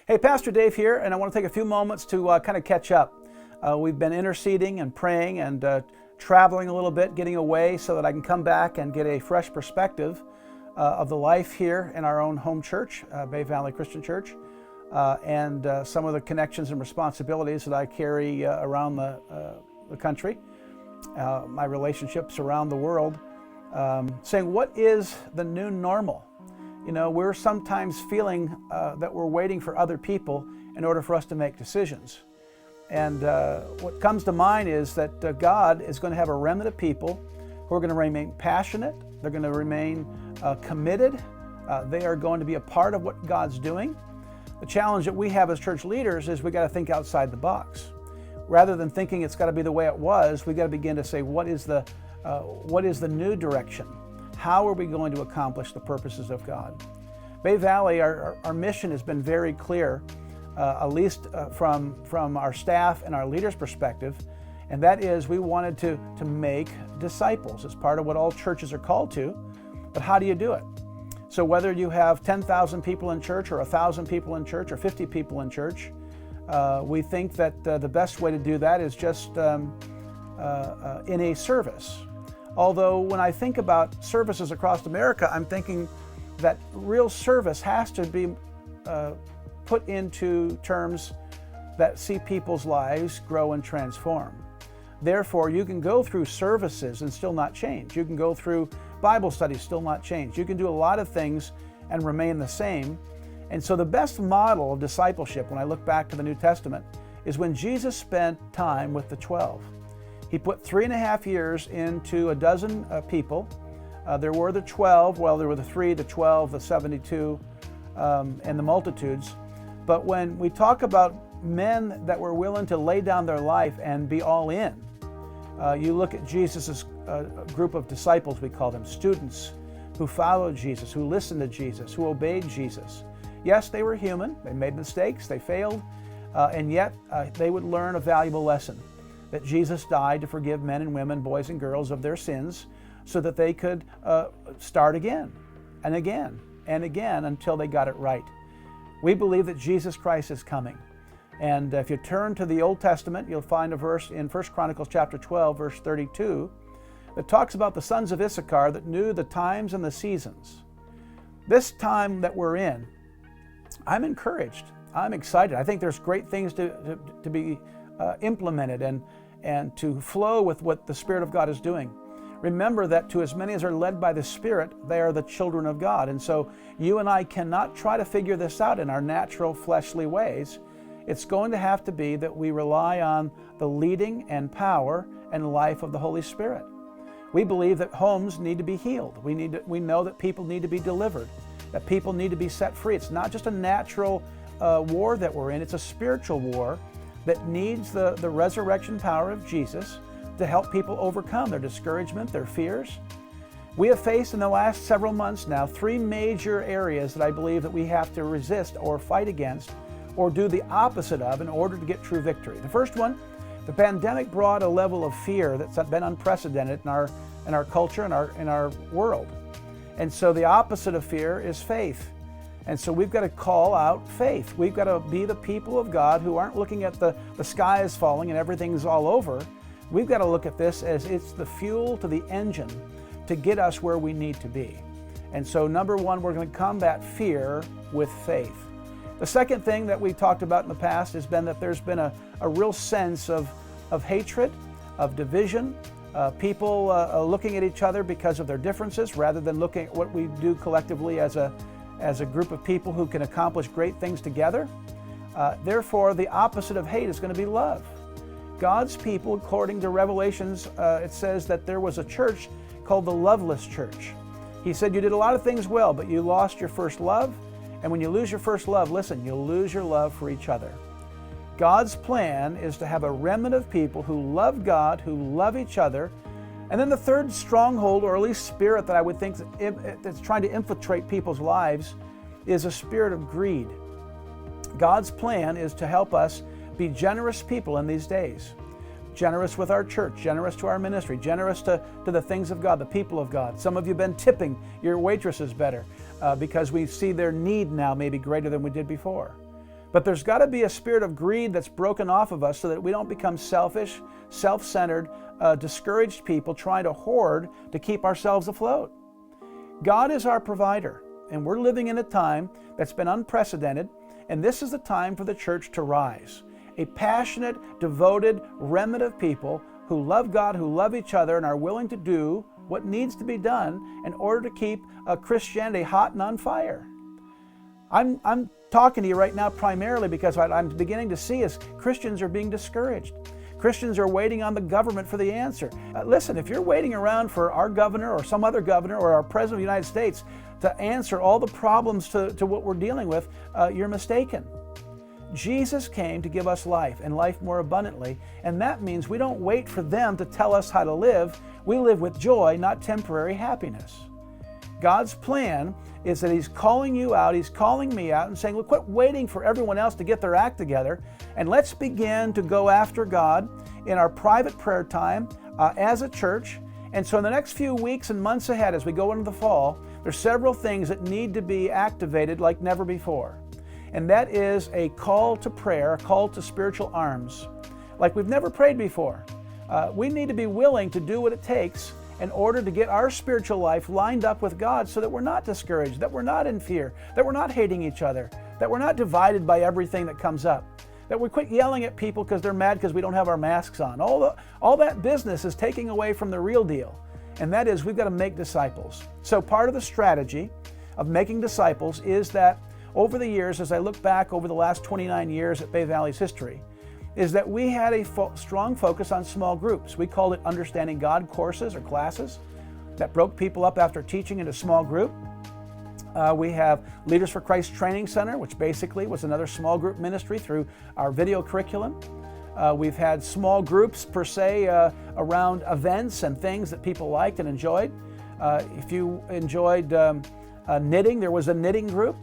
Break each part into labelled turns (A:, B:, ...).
A: Hey, Pastor Dave here, and I want to take a few moments to kind of catch up. We've been interceding and praying and traveling a little bit, getting away so that I can come back and get a fresh perspective of the life here in our own home church, Bay Valley Christian Church, and some of the connections and responsibilities that I carry around the country, my relationships around the world, saying, what is the new normal? You know, we're sometimes feeling that we're waiting for other people in order for us to make decisions. And what comes to mind is that God is going to have a remnant of people who are going to remain passionate. They're going to remain committed. They are going to be a part of what God's doing. The challenge that we have as church leaders is we got to think outside the box. Rather than thinking it's got to be the way it was, we got to begin to say, what is the new direction? How are we going to accomplish the purposes of God? Bay Valley, our mission has been very clear, at least from our staff and our leaders' perspective, and that is we wanted to make disciples. It's part of what all churches are called to, but how do you do it? So whether you have 10,000 people in church or 1,000 people in church or 50 people in church, we think that the best way to do that is just in a service. Although when I think about services across America, I'm thinking that real service has to be put into terms that see people's lives grow and transform. Therefore, you can go through services and still not change. You can go through Bible studies, still not change. You can do a lot of things and remain the same. And so the best model of discipleship, when I look back to the New Testament, is when Jesus spent time with the 12. He put 3.5 years into a dozen people. There were the 12, well, there were the 3, the 12, the 72, and the multitudes. But when we talk about men that were willing to lay down their life and be all in, you look at Jesus' group of disciples, we call them students, who followed Jesus, who listened to Jesus, who obeyed Jesus. Yes, they were human, they made mistakes, they failed, and yet they would learn a valuable lesson. That Jesus died to forgive men and women, boys and girls of their sins so that they could start again and again and again until they got it right. We believe that Jesus Christ is coming. And if you turn to the Old Testament, you'll find a verse in 1 Chronicles chapter 12, verse 32, that talks about the sons of Issachar that knew the times and the seasons. This time that we're in, I'm encouraged. I'm excited. I think there's great things to be implemented and to flow with what the Spirit of God is doing. Remember that to as many as are led by the Spirit, they are the children of God. And so you and I cannot try to figure this out in our natural fleshly ways. It's going to have to be that we rely on the leading and power and life of the Holy Spirit. We believe that homes need to be healed. We know that people need to be delivered, that people need to be set free. It's not just a natural war that we're in, it's a spiritual war that needs the resurrection power of Jesus to help people overcome their discouragement, their fears. We have faced in the last several months now 3 major areas that I believe that we have to resist or fight against or do the opposite of in order to get true victory. The first one, the pandemic brought a level of fear that's been unprecedented in our culture and in our world. And so the opposite of fear is faith. And so we've got to call out faith. We've got to be the people of God who aren't looking at the sky is falling and everything's all over. We've got to look at this as it's the fuel to the engine to get us where we need to be. And so number one, we're going to combat fear with faith. The second thing that we talked about in the past has been that there's been a real sense of hatred, of division, people looking at each other because of their differences rather than looking at what we do collectively as a group of people who can accomplish great things together. Therefore, the opposite of hate is going to be love. God's people, according to Revelations, it says that there was a church called the Loveless Church. He said, you did a lot of things well, but you lost your first love. And when you lose your first love, listen, you'll lose your love for each other. God's plan is to have a remnant of people who love God, who love each other. And then the third stronghold, or at least spirit that I would think that's trying to infiltrate people's lives, is a spirit of greed. God's plan is to help us be generous people in these days. Generous with our church, generous to our ministry, generous to the things of God, the people of God. Some of you have been tipping your waitresses better because we see their need now maybe greater than we did before. But there's got to be a spirit of greed that's broken off of us so that we don't become selfish, self-centered, discouraged people trying to hoard to keep ourselves afloat. God is our provider, and we're living in a time that's been unprecedented, and this is the time for the church to rise. A passionate, devoted remnant of people who love God, who love each other, and are willing to do what needs to be done in order to keep Christianity hot and on fire. I'm talking to you right now primarily because what I'm beginning to see is Christians are being discouraged. Christians are waiting on the government for the answer. Listen, if you're waiting around for our governor or some other governor or our president of the United States to answer all the problems to what we're dealing with, you're mistaken. Jesus came to give us life and life more abundantly, and that means we don't wait for them to tell us how to live. We live with joy, not temporary happiness. God's plan is that He's calling you out, He's calling me out and saying, look, quit waiting for everyone else to get their act together, and let's begin to go after God in our private prayer time as a church. And so in the next few weeks and months ahead, as we go into the fall, there's several things that need to be activated like never before. And that is a call to prayer, a call to spiritual arms, like we've never prayed before. We need to be willing to do what it takes in order to get our spiritual life lined up with God so that we're not discouraged, that we're not in fear, that we're not hating each other, that we're not divided by everything that comes up, that we quit yelling at people because they're mad because we don't have our masks on. All that business is taking away from the real deal, and that is we've got to make disciples. So part of the strategy of making disciples is that over the years, as I look back over the last 29 years at Bay Valley's history, is that we had a strong focus on small groups. We called it Understanding God courses or classes that broke people up after teaching in a small group. We have Leaders for Christ Training Center, which basically was another small group ministry through our video curriculum. We've had small groups per se around events and things that people liked and enjoyed. If you enjoyed knitting, there was a knitting group.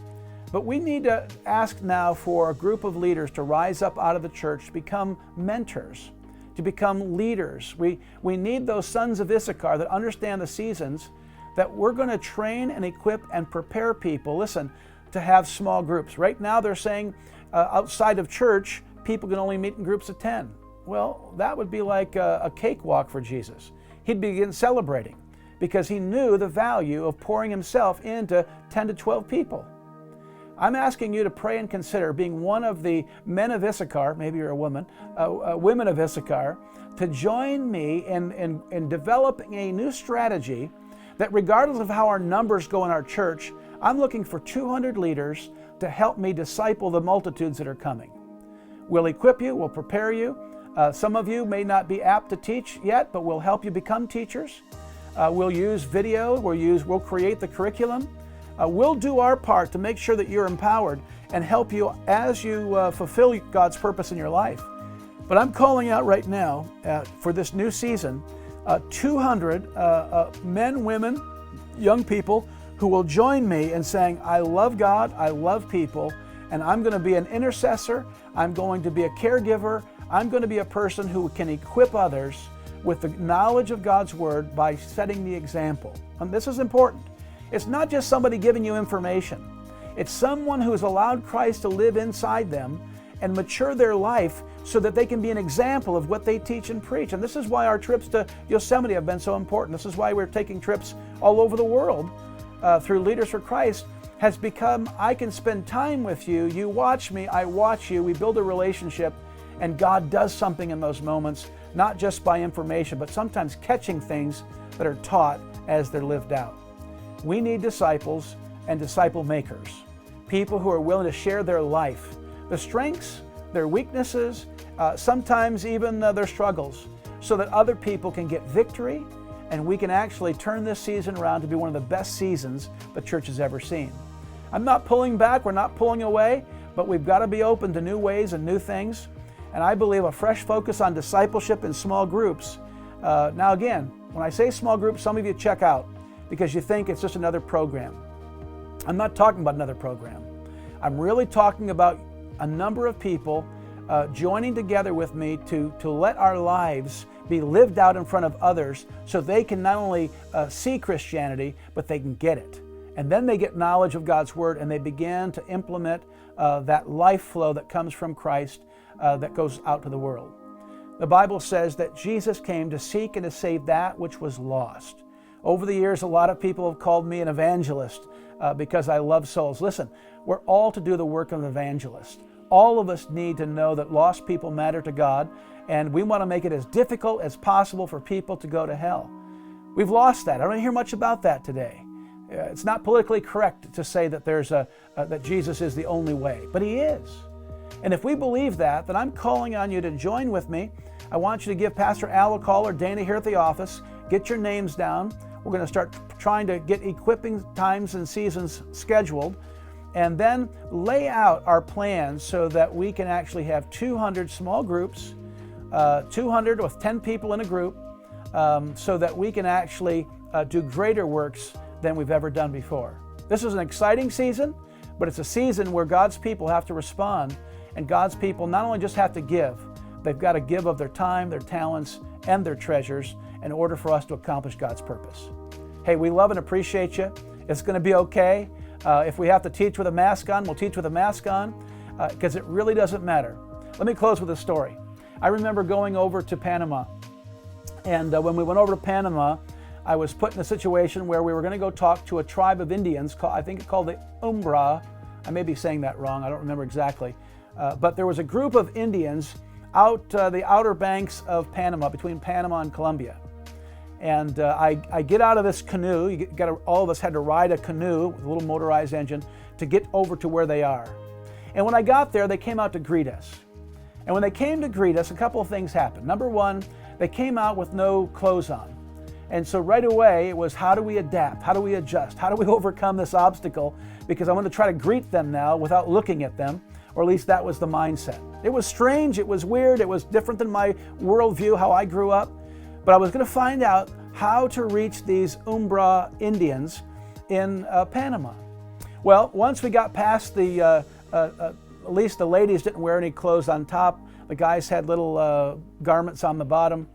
A: But we need to ask now for a group of leaders to rise up out of the church, to become mentors, to become leaders. We need those sons of Issachar that understand the seasons, that we're going to train and equip and prepare people, listen, to have small groups. Right now they're saying outside of church, people can only meet in groups of 10. Well, that would be like a cakewalk for Jesus. He'd begin celebrating because He knew the value of pouring Himself into 10 to 12 people. I'm asking you to pray and consider being one of the men of Issachar, maybe you're a woman, women of Issachar, to join me in developing a new strategy that regardless of how our numbers go in our church, I'm looking for 200 leaders to help me disciple the multitudes that are coming. We'll equip you, we'll prepare you. Some of you may not be apt to teach yet, but we'll help you become teachers. We'll use video, we'll create the curriculum. We'll do our part to make sure that you're empowered and help you as you fulfill God's purpose in your life. But I'm calling out right now for this new season, 200 men, women, young people who will join me in saying, I love God, I love people, and I'm going to be an intercessor, I'm going to be a caregiver, I'm going to be a person who can equip others with the knowledge of God's Word by setting the example. And this is important. It's not just somebody giving you information. It's someone who has allowed Christ to live inside them and mature their life so that they can be an example of what they teach and preach. And this is why our trips to Yosemite have been so important. This is why we're taking trips all over the world through Leaders for Christ has become, I can spend time with you, you watch me, I watch you, we build a relationship, and God does something in those moments, not just by information, but sometimes catching things that are taught as they're lived out. We need disciples and disciple makers, people who are willing to share their life, the strengths, their weaknesses, sometimes even their struggles, so that other people can get victory and we can actually turn this season around to be one of the best seasons the church has ever seen. I'm not pulling back, we're not pulling away, but we've got to be open to new ways and new things. And I believe a fresh focus on discipleship in small groups. Now again, when I say small groups, some of you check out because you think it's just another program. I'm not talking about another program. I'm really talking about a number of people joining together with me to let our lives be lived out in front of others so they can not only see Christianity, but they can get it. And then they get knowledge of God's Word and they begin to implement that life flow that comes from Christ that goes out to the world. The Bible says that Jesus came to seek and to save that which was lost. Over the years, a lot of people have called me an evangelist because I love souls. Listen, we're all to do the work of an evangelist. All of us need to know that lost people matter to God, and we want to make it as difficult as possible for people to go to hell. We've lost that. I don't hear much about that today. It's not politically correct to say that that Jesus is the only way, but He is. And if we believe that, then I'm calling on you to join with me. I want you to give Pastor Al a call or Dana here at the office. Get your names down. We're going to start trying to get equipping times and seasons scheduled, and then lay out our plans so that we can actually have 200 small groups, 200 with 10 people in a group, so that we can actually do greater works than we've ever done before. This is an exciting season, but it's a season where God's people have to respond, and God's people not only just have to give, they've got to give of their time, their talents, and their treasures in order for us to accomplish God's purpose. Hey, we love and appreciate you. It's going to be okay. If we have to teach with a mask on, we'll teach with a mask on, because it really doesn't matter. Let me close with a story. I remember going over to Panama, and when we went over to Panama, I was put in a situation where we were going to go talk to a tribe of Indians, I think called the Umbra. I may be saying that wrong, I don't remember exactly. But there was a group of Indians out the outer banks of Panama, between Panama and Colombia. And I get out of this canoe. All of us had to ride a canoe with a little motorized engine to get over to where they are. And when I got there, they came out to greet us. And when they came to greet us, a couple of things happened. Number one, they came out with no clothes on. And so right away, it was, how do we adapt? How do we adjust? How do we overcome this obstacle? Because I want to try to greet them now without looking at them, or at least that was the mindset. It was strange, it was weird, it was different than my worldview, how I grew up. But I was going to find out how to reach these Umbra Indians in Panama. Well, once we got past at least the ladies didn't wear any clothes on top. The guys had little garments on the bottom.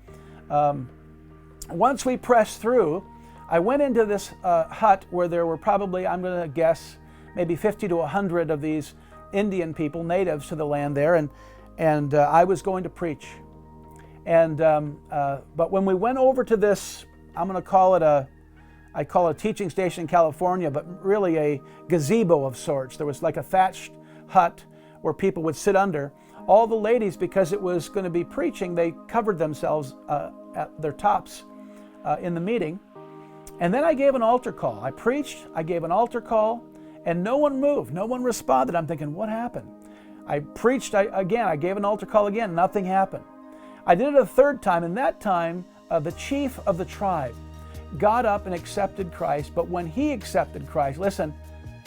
A: Once we pressed through, I went into this hut where there were probably, I'm going to guess, maybe 50 to 100 of these Indian people, natives to the land there, and I was going to preach. And but when we went over to this, I'm going to call it I call it a teaching station in California, but really a gazebo of sorts. There was like a thatched hut where people would sit under. All the ladies, because it was going to be preaching, they covered themselves at their tops in the meeting. And then I gave an altar call. I preached, I gave an altar call, and no one moved, no one responded. I'm thinking, what happened? I preached again, I gave an altar call again, nothing happened. I did it a third time, and that time the chief of the tribe got up and accepted Christ. But when he accepted Christ, listen,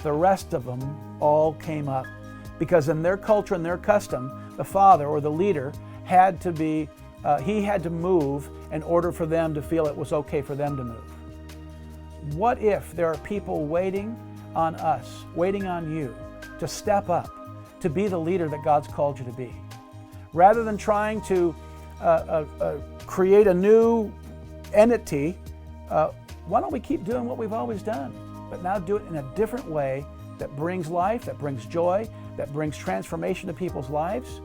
A: the rest of them all came up, because in their culture and their custom, the father or the leader had to be, he had to move in order for them to feel it was okay for them to move. What if there are people waiting on us, waiting on you to step up, to be the leader that God's called you to be? Rather than trying to create a new entity, why don't we keep doing what we've always done, but now do it in a different way that brings life, that brings joy, that brings transformation to people's lives,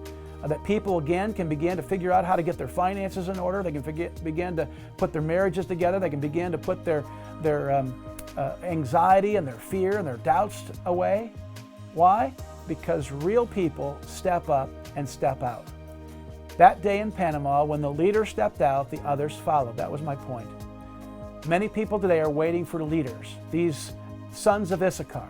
A: that people again can begin to figure out how to get their finances in order, they can begin to put their marriages together, they can begin to put their anxiety and their fear and their doubts away. Why? Because real people step up and step out. That day in Panama, when the leader stepped out, the others followed. That was my point. Many people today are waiting for leaders, these sons of Issachar,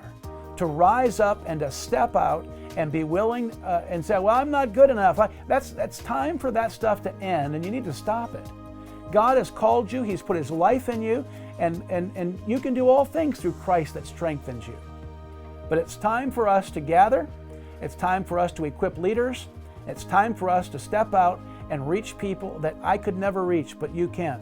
A: to rise up and to step out and be willing and say, well, I'm not good enough. That's time for that stuff to end, and you need to stop it. God has called you. He's put His life in you, and you can do all things through Christ that strengthens you. But it's time for us to gather. It's time for us to equip leaders. It's time for us to step out and reach people that I could never reach, but you can.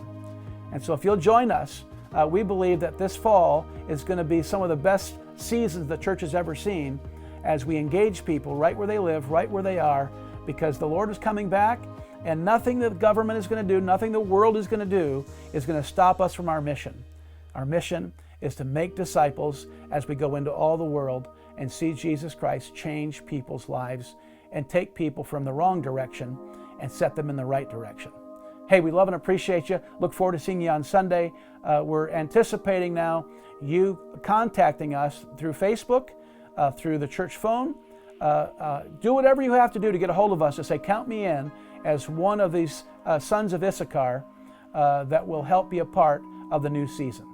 A: And so if you'll join us, we believe that this fall is going to be some of the best seasons the church has ever seen as we engage people right where they live, right where they are, because the Lord is coming back, and nothing the government is going to do, nothing the world is going to do is going to stop us from our mission. Our mission is to make disciples as we go into all the world and see Jesus Christ change people's lives and take people from the wrong direction and set them in the right direction. Hey, we love and appreciate you. Look forward to seeing you on Sunday. We're anticipating now you contacting us through Facebook, through the church phone. Do whatever you have to do to get a hold of us to say, count me in as one of these sons of Issachar that will help be a part of the new season.